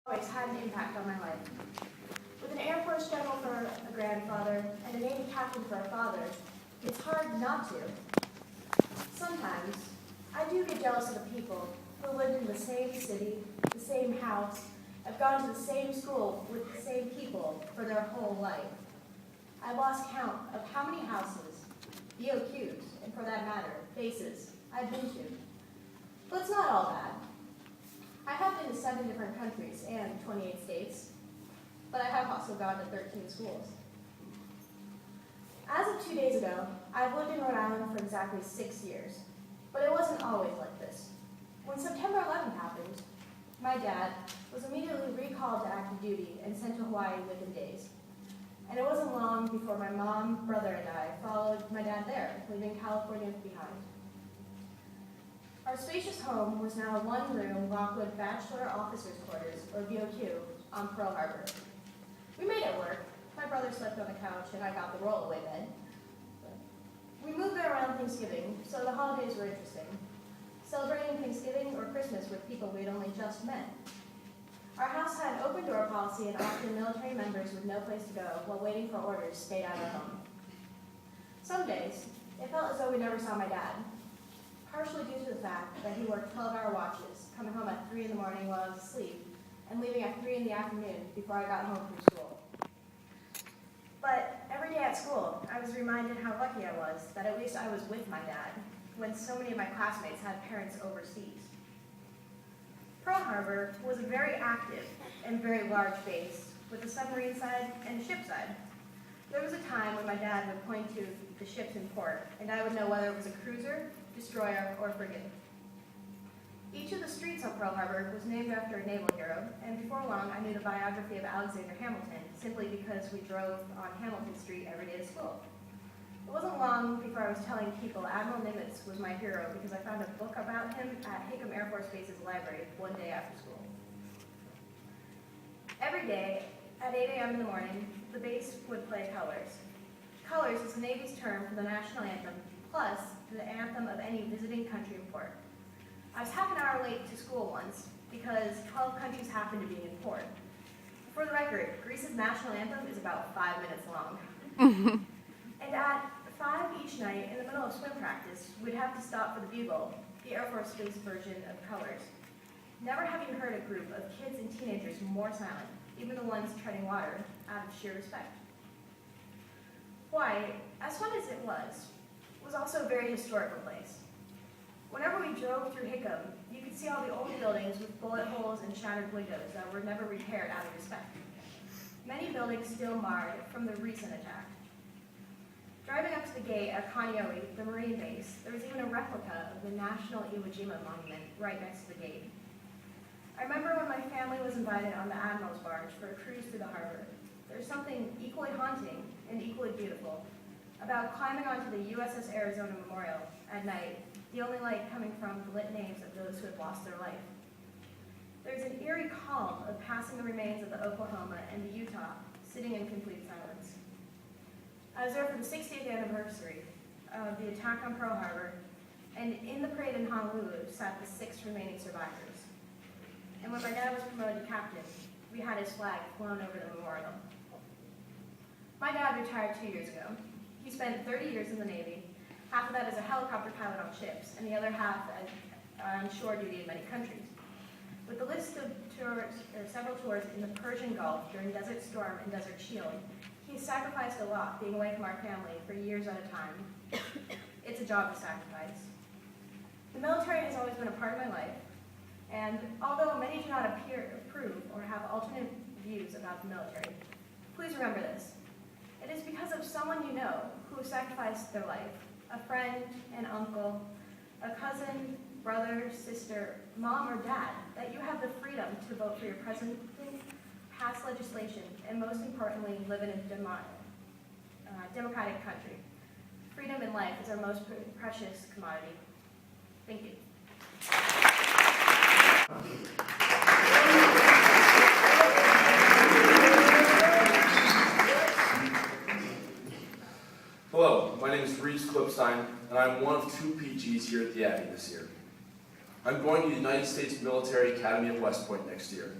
always had an impact on my life. With an Air Force general for a grandfather and a Navy captain for a father, it's hard not to. Sometimes, I do get jealous of the people who lived in the same city, the same house, have gone to the same school with the same people for their whole life. I lost count of how many houses, BOQs, and for that matter, bases, I've been to. But it's not all bad. I have been to 7 different countries and 28 states, but I have also gone to 13 schools. As of 2 days ago, I've lived in Rhode Island for exactly 6 years, but it wasn't always like this. When September 11th happened, my dad was immediately recalled to active duty and sent to Hawaii within days. And it wasn't long before my mom, brother, and I followed my dad there, leaving California behind. Our spacious home was now a one-room Lockwood Bachelor Officers' Quarters, or BOQ, on Pearl Harbor. We made it work. My brother slept on the couch, and I got the rollaway bed. We moved there around Thanksgiving, so the holidays were interesting. Celebrating Thanksgiving or Christmas with people we'd only just met. Our house had an open door policy, and often military members with no place to go while waiting for orders stayed at our home. Some days, it felt as though we never saw my dad, partially due to the fact that he worked 12-hour watches, coming home at 3 in the morning while I was asleep, and leaving at 3 in the afternoon before I got home from school. But every day at school, I was reminded how lucky I was that at least I was with my dad, when so many of my classmates had parents overseas. Pearl Harbor was a very active and very large base, with a submarine side and a ship side. There was a time when my dad would point to the ships in port, and I would know whether it was a cruiser, destroyer, or frigate. Each of the streets on Pearl Harbor was named after a naval hero, and before long I knew the biography of Alexander Hamilton, simply because we drove on Hamilton Street every day to school. It wasn't long before I was telling people Admiral Nimitz was my hero because I found a book about him at Hickam Air Force Base's library one day after school. Every day, at 8 a.m. in the morning, the base would play Colors. Colors is the Navy's term for the national anthem, plus the anthem of any visiting country in port. I was half an hour late to school once because 12 countries happened to be in port. For the record, Greece's national anthem is about 5 minutes long. And at 5 each night, in the middle of swim practice, we'd have to stop for the bugle, the Air Force Base version of Colors. Never having heard a group of kids and teenagers more silent, even the ones treading water, out of sheer respect. Hawaii, as fun as it was also a very historical place. Whenever we drove through Hickam, you could see all the old buildings with bullet holes and shattered windows that were never repaired out of respect. Many buildings still marred from the recent attack. Driving up to the gate at Kaneohe, the Marine base, there was even a replica of the National Iwo Jima monument right next to the gate. I remember when my family was invited on the Admiral's barge for a cruise through the harbor. There's something equally haunting and equally beautiful about climbing onto the USS Arizona Memorial at night, the only light coming from the lit names of those who had lost their life. There's an eerie calm of passing the remains of the Oklahoma and the Utah, sitting in complete silence. I was there for the 60th anniversary of the attack on Pearl Harbor, and in the parade in Honolulu sat the 6 remaining survivors. And when my dad was promoted to captain, we had his flag flown over the memorial. My dad retired 2 years ago. He spent 30 years in the Navy, half of that as a helicopter pilot on ships, and the other half on shore duty in many countries. With the list of tours, several tours in the Persian Gulf during Desert Storm and Desert Shield, he sacrificed a lot being away from our family for years at a time. It's a job to sacrifice. The military has always been a part of my life, and although many do not approve or have alternate views about the military, please remember this. It is because of someone you know who sacrificed their life, a friend, an uncle, a cousin, brother, sister, mom, or dad, that you have the freedom to vote for your president, pass legislation, and most importantly, live in a democratic country. Freedom in life is our most precious commodity. Thank you. Hello, my name is Reese Klipstein, and I'm one of 2 PGs here at the Abbey this year. I'm going to the United States Military Academy at West Point next year.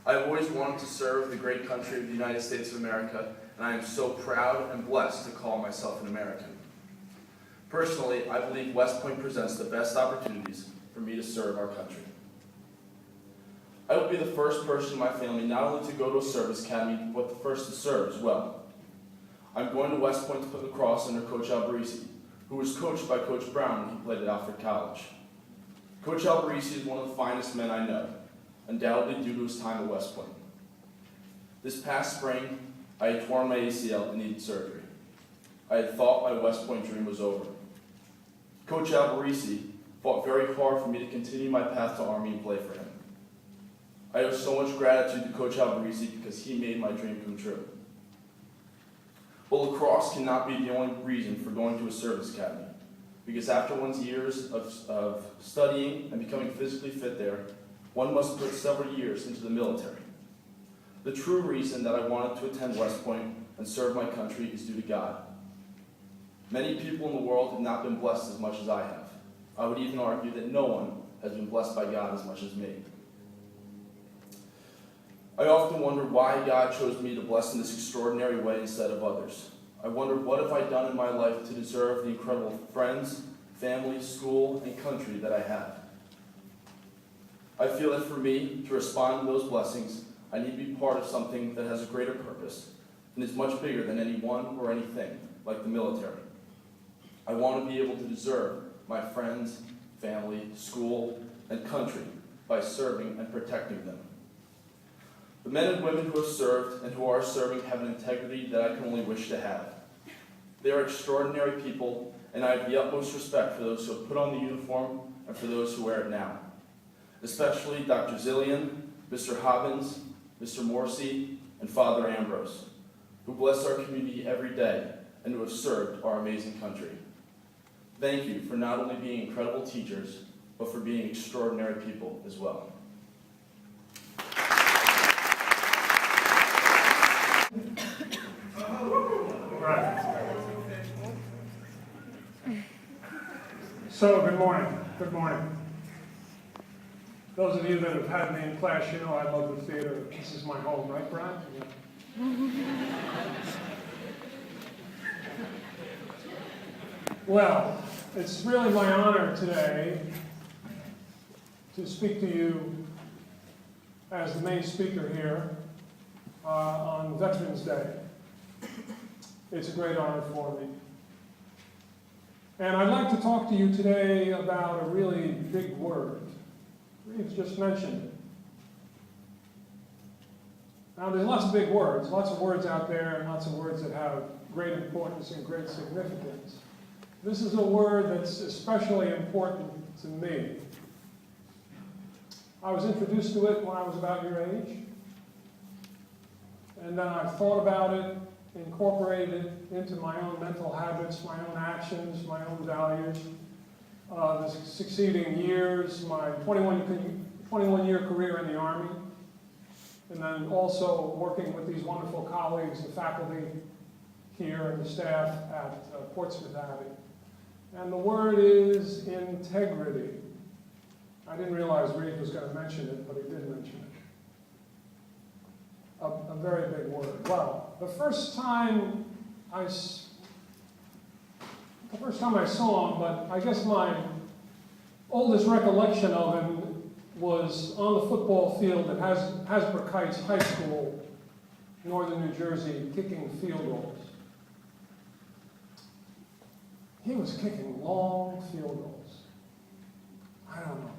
I've always wanted to serve the great country of the United States of America, and I am so proud and blessed to call myself an American. Personally, I believe West Point presents the best opportunities for me to serve our country. I will be the first person in my family not only to go to a service academy, but the first to serve as well. I'm going to West Point to put lacrosse under Coach Alberici, who was coached by Coach Brown when he played at Alfred College. Coach Alberici is one of the finest men I know, undoubtedly due to his time at West Point. This past spring, I had torn my ACL and needed surgery. I had thought my West Point dream was over. Coach Alberici fought very hard for me to continue my path to Army and play for him. I owe so much gratitude to Coach Alberici because he made my dream come true. But lacrosse cannot be the only reason for going to a service academy, because after one's years of studying and becoming physically fit there, one must put several years into the military. The true reason that I wanted to attend West Point and serve my country is due to God. Many people in the world have not been blessed as much as I have. I would even argue that no one has been blessed by God as much as me. I often wonder why God chose me to bless in this extraordinary way instead of others. I wonder, what have I done in my life to deserve the incredible friends, family, school, and country that I have? I feel that for me to respond to those blessings, I need to be part of something that has a greater purpose and is much bigger than anyone or anything, like the military. I want to be able to deserve my friends, family, school, and country by serving and protecting them. The men and women who have served and who are serving have an integrity that I can only wish to have. They are extraordinary people, and I have the utmost respect for those who have put on the uniform and for those who wear it now. Especially Dr. Zillian, Mr. Hobbins, Mr. Morrissey, and Father Ambrose, who bless our community every day and who have served our amazing country. Thank you for not only being incredible teachers, but for being extraordinary people as well. So, good morning. Good morning. Those of you that have had me in class, you know I love the theater. This is my home, right, Brian? Yeah. Well, it's really my honor today to speak to you as the main speaker here on Veterans Day. It's a great honor for me. And I'd like to talk to you today about a really big word. Reeves just mentioned it. Now, there's lots of big words, lots of words out there, and lots of words that have great importance and great significance. This is a word that's especially important to me. I was introduced to it when I was about your age, and then I thought about it, incorporated it into my own mental habits, my own actions, my own values. The succeeding years, my 21-year career in the Army, and then also working with these wonderful colleagues, the faculty here and the staff at Portsmouth Abbey. And the word is integrity. I didn't realize Reed was going to mention it, but he did mention it. A very big word. Well, the first time I saw him, but I guess my oldest recollection of him was on the football field at Hasbrook Heights High School, northern New Jersey, kicking field goals. He was kicking long field goals. I don't know,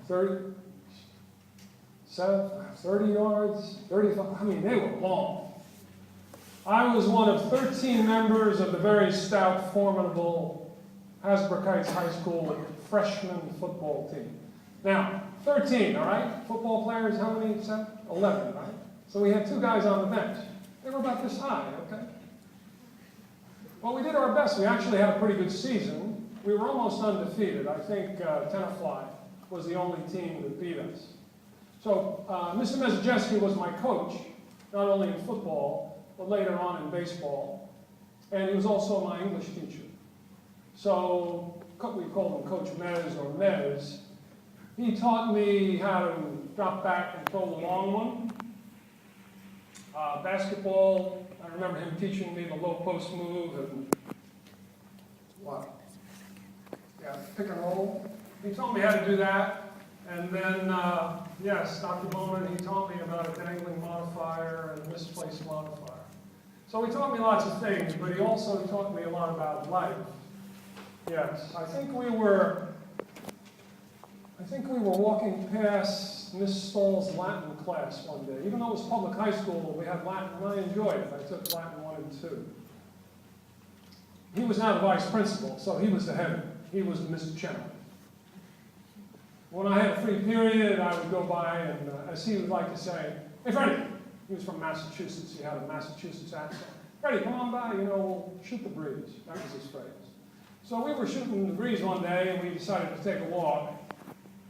30 yards, 35, I mean, they were long. I was one of 13 members of the very stout, formidable Hasbrook Heights High School freshman football team. Now, 13, all right? Football players, how many? 11, right? So we had two guys on the bench. They were about this high, okay? Well, we did our best. We actually had a pretty good season. We were almost undefeated. I think Tenafly was the only team that beat us. So Mr. Mezejewski was my coach, not only in football, but later on in baseball. And he was also my English teacher. So we called him Coach Mez or Mez. He taught me how to drop back and throw the long one. Basketball, I remember him teaching me the low post move and what? Yeah, pick and roll. He taught me how to do that. And then, yes, Dr. Bowman, he taught me about a dangling modifier and a misplaced modifier. So he taught me lots of things, but he also taught me a lot about life. Yes, I think we were walking past Miss Stoll's Latin class one day. Even though it was public high school, we had Latin, and I enjoyed it. I took Latin 1 and 2. He was now the vice principal, so he was the head. He was Mr. Chairman. When I had a free period, I would go by and, as he would like to say, "Hey, Freddie," he was from Massachusetts, he had a Massachusetts accent. "Freddie, come on by, we'll shoot the breeze." That was his phrase. So we were shooting the breeze one day, and we decided to take a walk.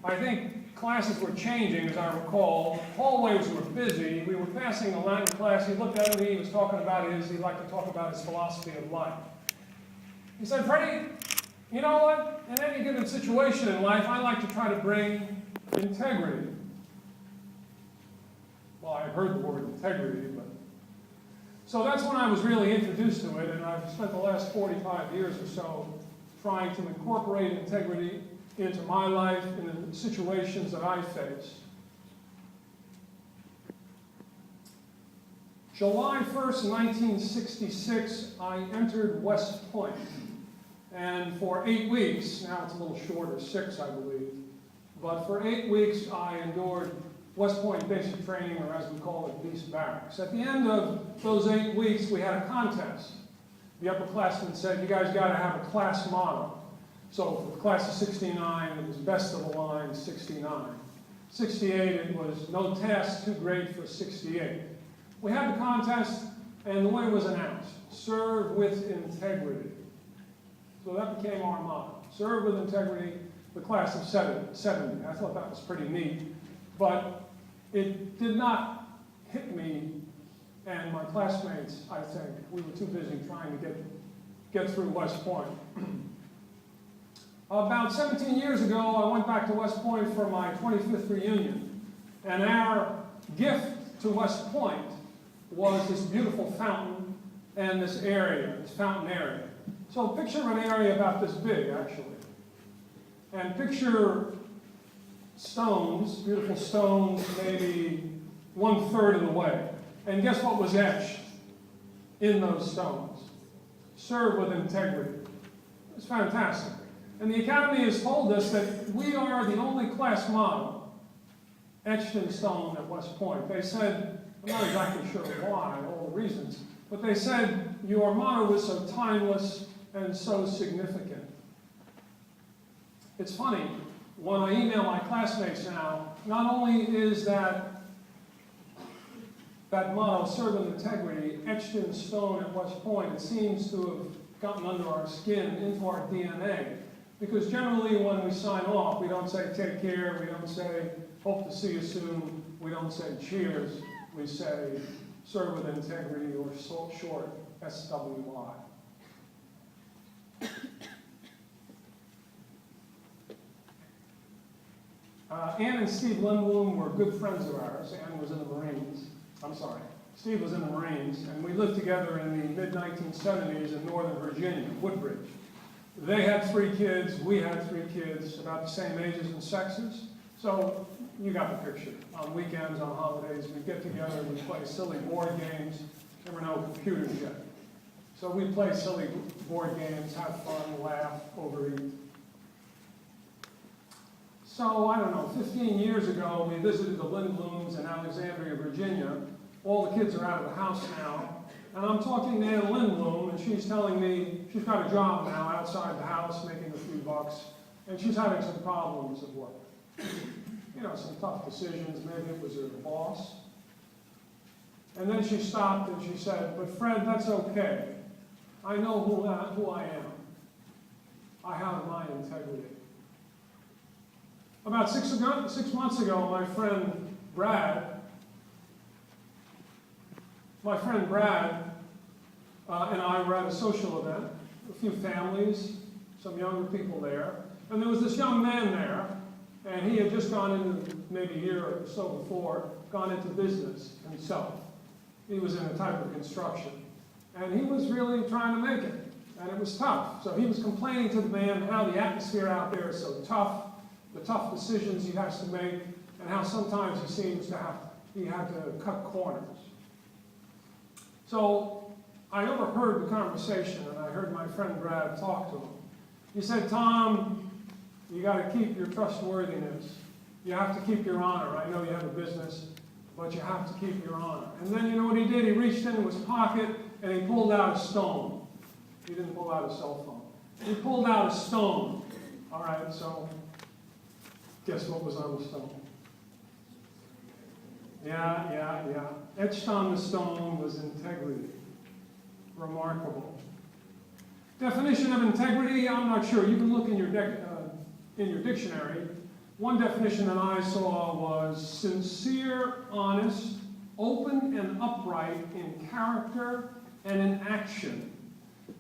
I think classes were changing, as I recall. Hallways were busy. We were passing the Latin class. He looked at me, he was talking about he liked to talk about his philosophy of life. He said, "Freddie, you know what? In any given situation in life, I like to try to bring integrity." Well, I heard the word integrity, but... So that's when I was really introduced to it, and I've spent the last 45 years or so trying to incorporate integrity into my life in the situations that I face. July 1st, 1966, I entered West Point. And for 8 weeks, now it's a little shorter, 6 I believe, but for 8 weeks I endured West Point basic training, or as we call it, Beast Barracks. At the end of those 8 weeks, we had a contest. The upperclassmen said, "You guys got to have a class motto." So for the class of 69, it was best of the line 69. 68, it was no task too great for 68. We had the contest, and the winner was announced: serve with integrity. So that became our motto: serve with integrity, the class of 70. I thought that was pretty neat, but it did not hit me and my classmates, I think. We were too busy trying to get through West Point. About 17 years ago, I went back to West Point for my 25th reunion, and our gift to West Point was this beautiful fountain and this area, this fountain area. So picture an area about this big, actually. And picture stones, beautiful stones, maybe 1/3 of the way. And guess what was etched in those stones? Serve with integrity. It's fantastic. And the Academy has told us that we are the only class motto etched in stone at West Point. They said, I'm not exactly sure why, all the reasons, but they said your motto is so timeless and so significant. It's funny, when I email my classmates now, not only is that motto, serve with integrity, etched in stone at West Point, it seems to have gotten under our skin, into our DNA. Because generally when we sign off, we don't say take care, we don't say hope to see you soon, we don't say cheers, we say serve with integrity, or short, SWI. Ann and Steve Lindblom were good friends of ours. Ann was in the Marines. Steve was in the Marines, and we lived together in the mid-1970s in Northern Virginia, Woodbridge. They had 3 kids, we had 3 kids, about the same ages and sexes. So you got the picture. On weekends, on holidays, we'd get together, we'd play silly board games. There were no computers yet. So we'd play silly board games, have fun, laugh, overeat. So, I don't know, 15 years ago, we visited the Lindbloms in Alexandria, Virginia. All the kids are out of the house now. And I'm talking to Ann Lindblom, and she's telling me she's got a job now outside the house, making a few bucks, and she's having some problems at work. You know, some tough decisions. Maybe it was her boss. And then she stopped and she said, "But Fred, that's okay. I know who I am. I have my integrity." About 6 months ago, my friend Brad and I were at a social event, a few families, some younger people there, and there was this young man there, and he had just gone into, maybe a year or so before, gone into business himself. He was in a type of construction. And he was really trying to make it. And it was tough. So he was complaining to the man how the atmosphere out there is so tough, the tough decisions he has to make, and how sometimes he had to cut corners. So I overheard the conversation, and I heard my friend Brad talk to him. He said, Tom, you got to keep your trustworthiness. You have to keep your honor. I know you have a business, but you have to keep your honor. And then you know what he did? He reached into his pocket and he pulled out a stone. He didn't pull out a cell phone. He pulled out a stone. All right, so guess what was on the stone? Yeah. Etched on the stone was integrity. Remarkable. Definition of integrity, I'm not sure. You can look in your dictionary. One definition that I saw was sincere, honest, open, and upright in character and in action.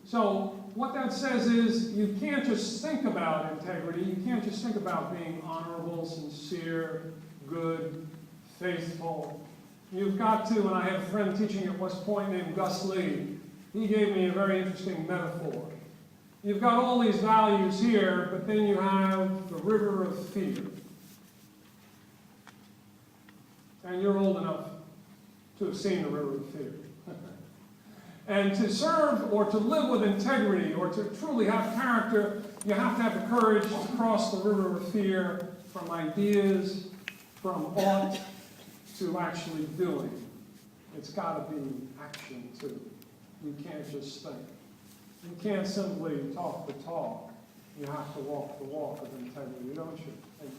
So what that says is you can't just think about integrity. You can't just think about being honorable, sincere, good, faithful. You've got to, and I have a friend teaching at West Point named Gus Lee. He gave me a very interesting metaphor. You've got all these values here, but then you have the river of fear. And you're old enough to have seen the river of fear. And to serve or to live with integrity or to truly have character, you have to have the courage to cross the river of fear from ideas, from ought, to actually doing. It's got to be action too. You can't just think. You can't simply talk the talk. You have to walk the walk of integrity, don't you? And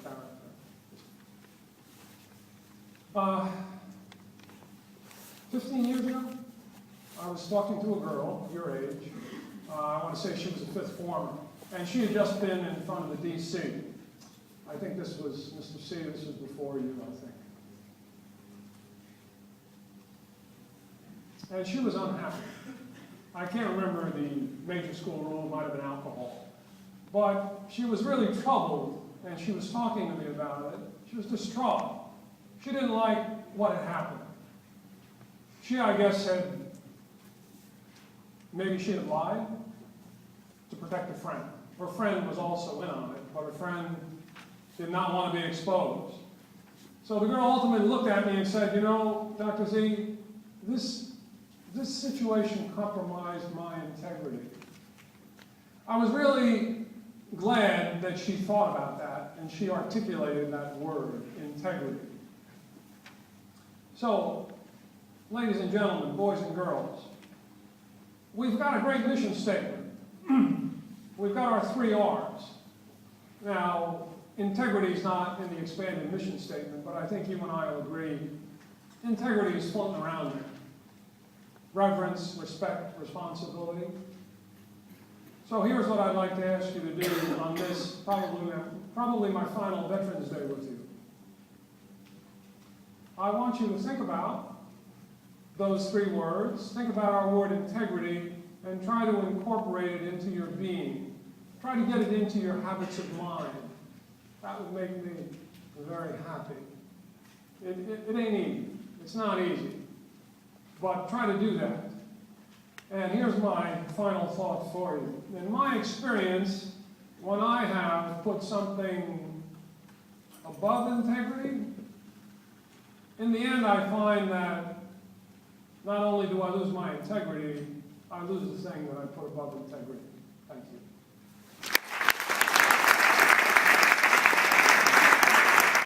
character. 15 years ago, I was talking to a girl, your age. I want to say she was a fifth former. And she had just been in front of the DC. I think this was, Mr. C, this was before you, I think. And she was unhappy. I can't remember the major school rule, it might have been alcohol. But she was really troubled, and she was talking to me about it. She was distraught. She didn't like what had happened. She, I guess, maybe she had lied to protect a friend. Her friend was also in on it, but her friend did not want to be exposed. So the girl ultimately looked at me and said, you know, Dr. Z, this situation compromised my integrity. I was really glad that she thought about that and she articulated that word, integrity. So, ladies and gentlemen, boys and girls, we've got a great mission statement. We've got our 3 R's. Now, integrity is not in the expanded mission statement, but I think you and I will agree integrity is floating around there. Reverence, respect, responsibility. So here's what I'd like to ask you to do on this, probably my final Veterans Day with you. I want you to think about those 3 words, think about our word integrity, and try to incorporate it into your being. Try to get it into your habits of mind. That would make me very happy. It ain't easy. It's not easy. But try to do that. And here's my final thought for you. In my experience, when I have put something above integrity, in the end I find that not only do I lose my integrity, I lose the thing that I put above integrity. Thank you.